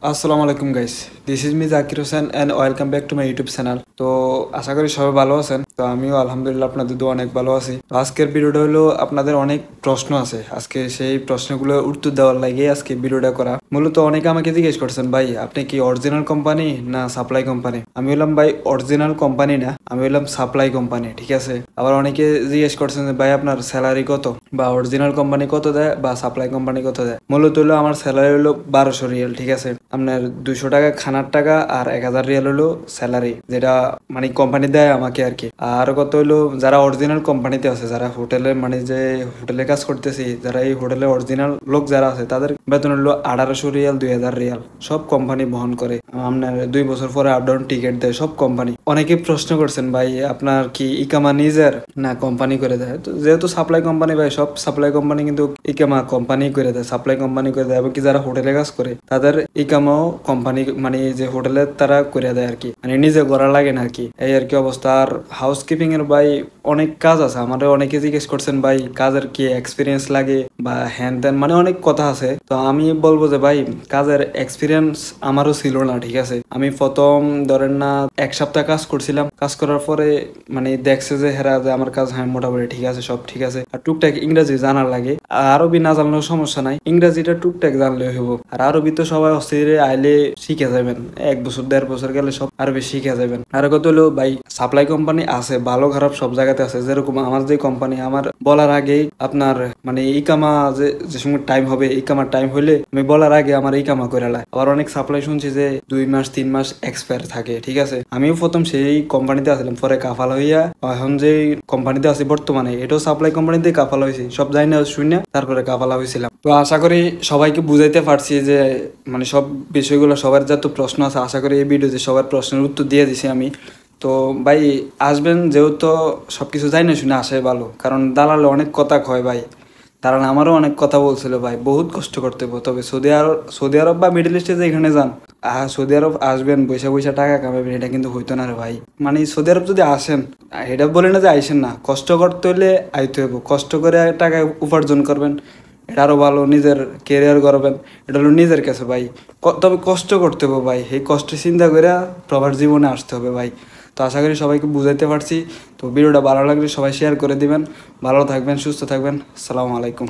আসসালামু আলাইকুম guys, this is me Zakir Hossain and welcome back to my YouTube channel. তো আশা করি সবাই ভালো আছেন। তো আমিও আলহামদুলিল্লাহ আপনাদের দোয়া অনেক ভালো আছি। তো আজকের ভিডিওটা হলো আপনাদের অনেক প্রশ্ন আছে, আজকে সেই প্রশ্নগুলো উত্তর দেওয়ার লাগে আজকে ভিডিওটা করা। মূলত অনেকে আমাকে জিজ্ঞেস করছেন, ভাই আপনি কি অরিজিনাল কোম্পানি না সাপ্লাই কোম্পানি? আমি বললাম ভাই অরিজিনাল কোম্পানি না, আমি বললাম সাপ্লাই কোম্পানি, ঠিক আছে। আবার অনেকে জিজ্ঞেস করছেন যে ভাই আপনার স্যালারি কত, বা অরিজিনাল কোম্পানি কত দেয় বা সাপ্লাই কোম্পানি কত দেয়। মূলত হলো আমার স্যালারি হলো 1200 রিয়াল, ঠিক আছে। আপনার 200 টাকা খানার টাকা আর 1000 রিয়াল হলো স্যালারি, যেটা মানে কোম্পানি দেয় আমাকে আর কি। আর কত হলো যারা অরিজিনাল কোম্পানিতে আছে, যারা হোটেলে মানে যে হোটেলে কাজ করতেছি, যারা এই হোটেলে অরিজিনাল লোক যারা আছে, তাদের বেতন হলো 1800 রিয়াল 2000 রিয়াল, সব কোম্পানি বহন করে। আপনার 2 বছর পরে আপ ডাউন টিকিট দেয় সব কোম্পানি। অনেকে প্রশ্ন করছেন ভাই আপনার কি ইকামা নিজের না কোম্পানি করে দেয়? তো যেহেতু সাপ্লাই কোম্পানি ভাই, সব সাপ্লাই কোম্পানি কিন্তু ইকামা কোম্পানি করে দেয়, সাপ্লাই কোম্পানি করে দেয়। এবং কি যারা হোটেলে কাজ করে তাদের ইকামাও কোম্পানি মানে যে হোটেলে তারা করে দেয় আর কি, মানে নিজে করা লাগে না আর কি, এই আর কি অবস্থা। আর হাউসকিপিং এর ভাই অনেক কাজ আছে। আমাদের অনেকে জিজ্ঞেস করছেন ভাই কাজের কি এক্সপিরিয়েন্স লাগে বা হ্যান ত্যান, মানে অনেক কথা আছে। তো আমি বলবো যে ভাই কাজের এক্সপিরিয়েন্স আমারও ছিল না, ঠিক আছে। আমি প্রথম ধরেন না 1 সপ্তাহ কাজ করছিলাম, কাজ করার পরে মানে দেখছে যে হেরা যে আমার কাজ হ্যাঁ মোটামুটি ঠিক আছে, সব ঠিক আছে। আর টুকটাক ইংরেজি জানার লাগে, আরবি না জানলেও সমস্যা নাই, ইংরেজিটা টুকটাক জানলে হইব। আর আরবি তো সবাই অস্থিরে আইলে শিখে যাবেন, 1 বছর 1.5 বছর গেলে সব আরবি শিখে যাবেন। আর কত হলো ভাই সাপ্লাই কোম্পানি আছে, ভালো খারাপ সব জায়গাতে আছে। যেরকম আমার যে কোম্পানি, আমার বলার আগেই আপনার মানে ইকামা যে সময় টাইম হবে, ইকামার টাইম হইলে আমি বলার আগে আমার ইকামা করে লাই। আবার অনেক সাপ্লাই শুনছি যে 2 মাস 3 মাস এক্সপায়ার থাকে, ঠিক আছে। আমিও প্রথম সেই কোম্পানিতে আসলাম, পরে কাফাল হইয়া এখন যে কোম্পানিতে আছি বর্তমানে, এটাও সাপ্লাই কোম্পানিতে কাফাল হয়েছি, সব জানি না শুনে তারপরে কাফালা হয়েছিলাম। তো আশা করি সবাইকে বুঝাইতে পারছি যে মানে সব বিষয়গুলো, সবার যত প্রশ্ন আছে আশা করি এই ভিডিওতে সবার প্রশ্নের উত্তর দিয়ে দিছি আমি। তো ভাই আসবেন, যেহেতু সবকিছু যাই না শুনে আসাই ভালো, কারণ দালালে অনেক কথা কয় ভাই। দালাল আমারও অনেক কথা বলছিল ভাই, বহুত কষ্ট করতে হবে। তবে সৌদি আরব বা মিডল ইস্টে যেখানে যান, সৌদি আরব আসবেন বৈশা বৈশা টাকা কামাবেন, এটা কিন্তু হইতো না রে ভাই। মানে সৌদি আরব যদি আসেন, এটা বলে না যে আইসেন না, কষ্ট করতে হলে আইতে হইব, কষ্ট করে টাকা উপার্জন করবেন, এটা আরো ভালো, নিজের কেরিয়ার করবেন, এটা হলো নিজের কাছে ভাই। তবে কষ্ট করতে হবে ভাই, এই কষ্ট চিন্তা করে প্রবার জীবনে আসতে হবে ভাই। তো আশা করি সবাইকে বুঝাইতে পারছি। তো ভিডিওটা ভালো লাগলে সবাই শেয়ার করে দিবেন। ভালো থাকবেন, সুস্থ থাকবেন। আসসালামু আলাইকুম।